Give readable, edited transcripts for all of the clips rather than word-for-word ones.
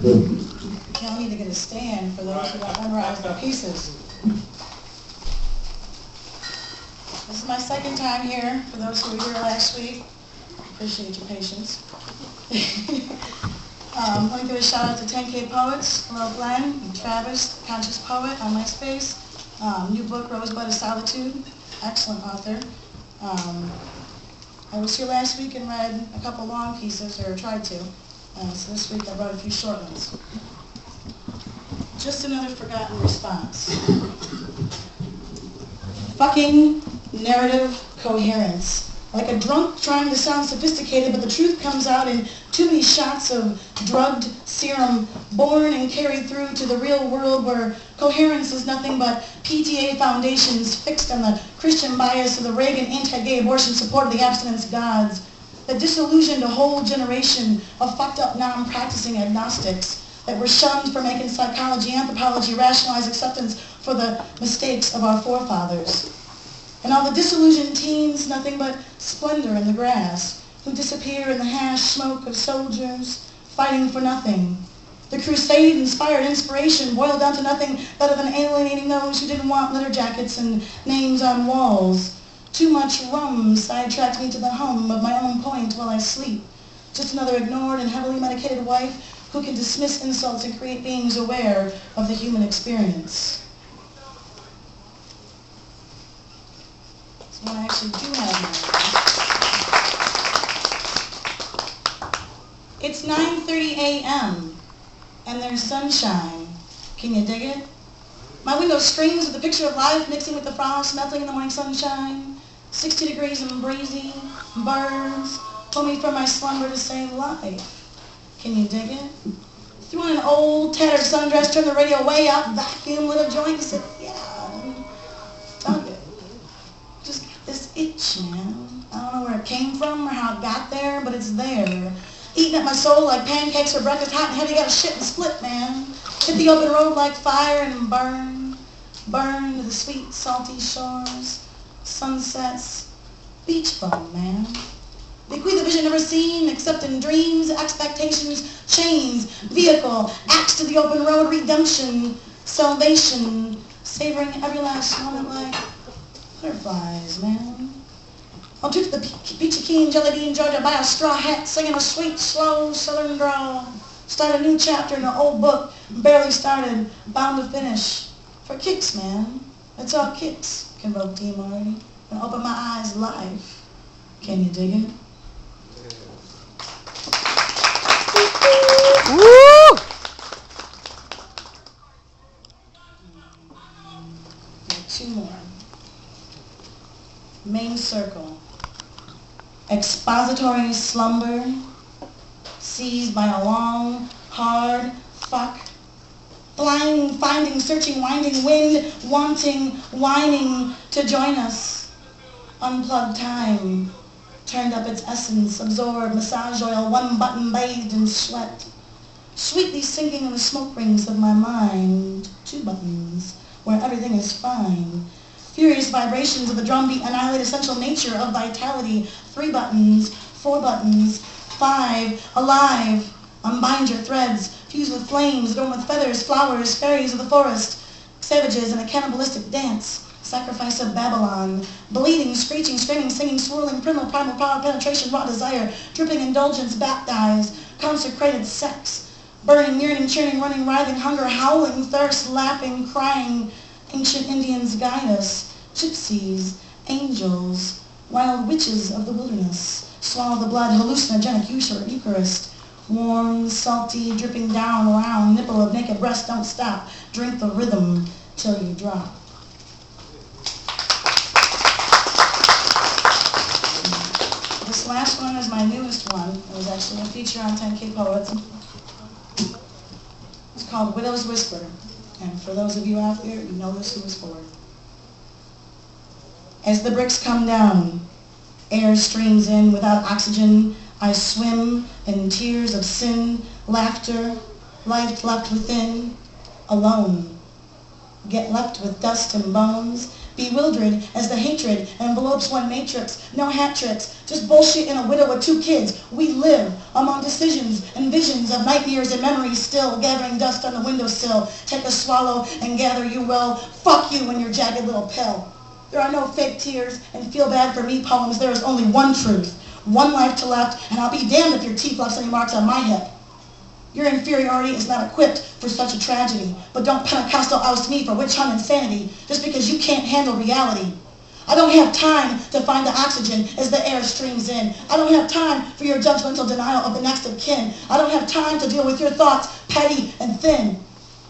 Y'all need to get a stand for those who don't memorize their pieces. This is my second time here, for those who were here last week. Appreciate your patience. I want to give a shout out to 10K Poets, hello Glenn, and Travis, Conscious Poet on MySpace. New book, Rosebud of Solitude, excellent author. I was here last week and read a couple long pieces, or tried to. So this week I brought a few short ones. Just another forgotten response. Fucking narrative coherence. Like a drunk trying to sound sophisticated, but the truth comes out in too many shots of drugged serum, born and carried through to the real world where coherence is nothing but PTA foundations fixed on the Christian bias of the Reagan anti-gay abortion support of the abstinence gods that disillusioned a whole generation of fucked up non-practicing agnostics that were shunned for making psychology, anthropology, rationalized acceptance for the mistakes of our forefathers. And all the disillusioned teens, nothing but splendor in the grass, who disappear in the hash smoke of soldiers fighting for nothing. The crusade-inspired inspiration boiled down to nothing better than alienating those who didn't want litter jackets and names on walls. Too much rum sidetracked me to the hum of my own point while I sleep. Just another ignored and heavily medicated wife who can dismiss insults and create beings aware of the human experience. When I actually do have my It's 9:30 a.m. and there's sunshine. Can you dig it? My window screams with the picture of life mixing with the frost, melting in the morning sunshine. 60 degrees and breezy. Birds pull me from my slumber to save life. Can you dig it? Threw on an old tattered sundress, turned the radio way up, vacuum, lit a joint, and said, yeah, dug it. This itch, man. I don't know where it came from or how it got there, but it's there. Eating at my soul like pancakes for breakfast, hot and heavy, got a shit and split, man. Hit the open road like fire and burn to the sweet, salty shores, sunsets, beach bum, man. Bequeath a vision never seen, except in dreams, expectations, chains, vehicle, axe to the open road, redemption, salvation, savoring every last moment like butterflies, man. I'll trip to the Peachy Keen, Jelly Bean, Georgia, buy a straw hat, singing a sweet, slow southern drawl. Start a new chapter in an old book, barely started, bound to finish. For kicks, man. It's all kicks, convoked Dean already. And open my eyes live. Can you dig it? Woo! Two more. Main circle. Expository slumber, seized by a long, hard fuck. Blind, finding, searching, winding, wind, wanting, whining to join us. Unplugged time, turned up its essence, absorbed massage oil, one button bathed in sweat. Sweetly sinking in the smoke rings of my mind, two buttons, where everything is fine. Furious vibrations of the drumbeat annihilate essential nature of vitality. 3 buttons, 4 buttons, 5, alive. Unbind your threads, fused with flames, adorned with feathers, flowers, fairies of the forest, savages in a cannibalistic dance. Sacrifice of Babylon. Bleeding, screeching, screaming, singing, swirling, primal power, penetration, raw desire, dripping indulgence, baptized, consecrated sex. Burning, yearning, churning, running, writhing, hunger, howling, thirst, laughing, crying. Ancient Indians guide us. Gypsies, angels, wild witches of the wilderness. Swallow the blood, hallucinogenic Eucharist. Warm, salty, dripping down, around, nipple of naked breast, don't stop. Drink the rhythm till you drop. This last one is my newest one. It was actually a feature on 10K Poets. It's called Widow's Whisper. And for those of you out there, you know this who it's for. As the bricks come down, air streams in without oxygen. I swim in tears of sin, laughter, life left within, alone. Get left with dust and bones, bewildered as the hatred envelopes one matrix. No hat tricks, just bullshit in a widow with 2 kids. We live among decisions and visions of nightmares and memories still, gathering dust on the windowsill. Take a swallow and gather you well. Fuck you and your jagged little pill. There are no fake tears and feel bad for me poems. There is only one truth, one life to left, and I'll be damned if your teeth left any marks on my hip. Your inferiority is not equipped for such a tragedy, but don't Pentecostal oust me for witch hunt insanity just because you can't handle reality. I don't have time to find the oxygen as the air streams in. I don't have time for your judgmental denial of the next of kin. I don't have time to deal with your thoughts, petty and thin.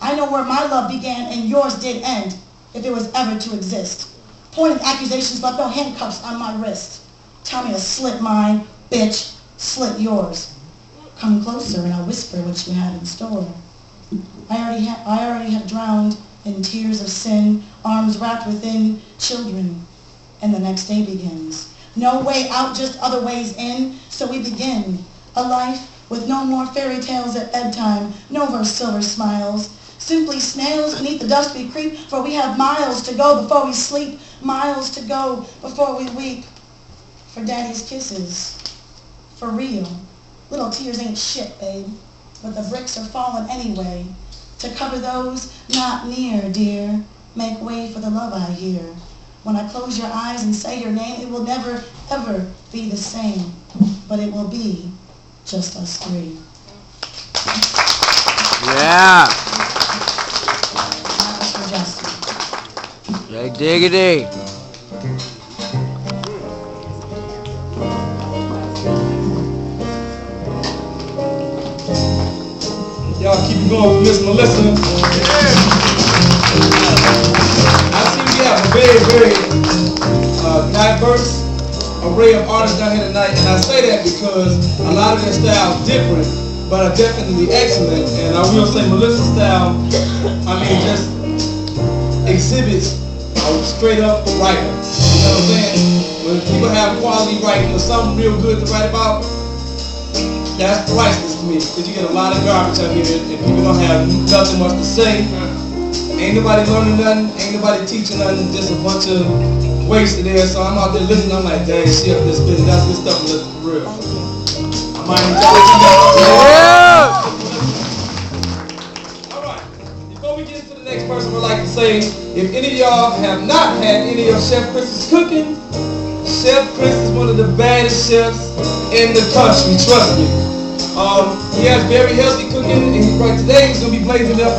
I know where my love began and yours did end, if it was ever to exist. Pointed accusations left no handcuffs on my wrist. Tell me to slit mine, bitch, slit yours. Come closer and I'll whisper what you had in store. I already had drowned in tears of sin, arms wrapped within children, and the next day begins. No way out, just other ways in, so we begin. A life with no more fairy tales at bedtime, no more silver smiles. Simply snails beneath the dust we creep, for we have miles to go before we sleep, miles to go before we weep. For daddy's kisses, for real. Little tears ain't shit, babe, but the bricks are falling anyway. To cover those not near, dear, make way for the love I hear. When I close your eyes and say your name, it will never, ever be the same, but it will be just us three. Yeah. That was for Justin. Right diggity. Y'all keep it going with Miss Melissa. I see we have a very, very diverse array of artists down here tonight, and I say that because a lot of their styles different, but are definitely excellent. And I will say Melissa's style, just exhibits a straight up writer. You know what I'm saying? When people have quality writing or something real good to write about, that's priceless to me, because you get a lot of garbage out here and people don't have nothing much to say. Ain't nobody learning nothing, ain't nobody teaching nothing, just a bunch of wasted there. So I'm out there listening, I'm like, dang shit, that's good stuff, Melissa, for real. I might enjoy it. Alright, before we get into the next person, I'd like to say, if any of y'all have not had any of Chef Chris's cooking, Chef Chris is one of the baddest chefs in the country, trust me. He has very healthy cooking, and right today he's going to be blazing it up.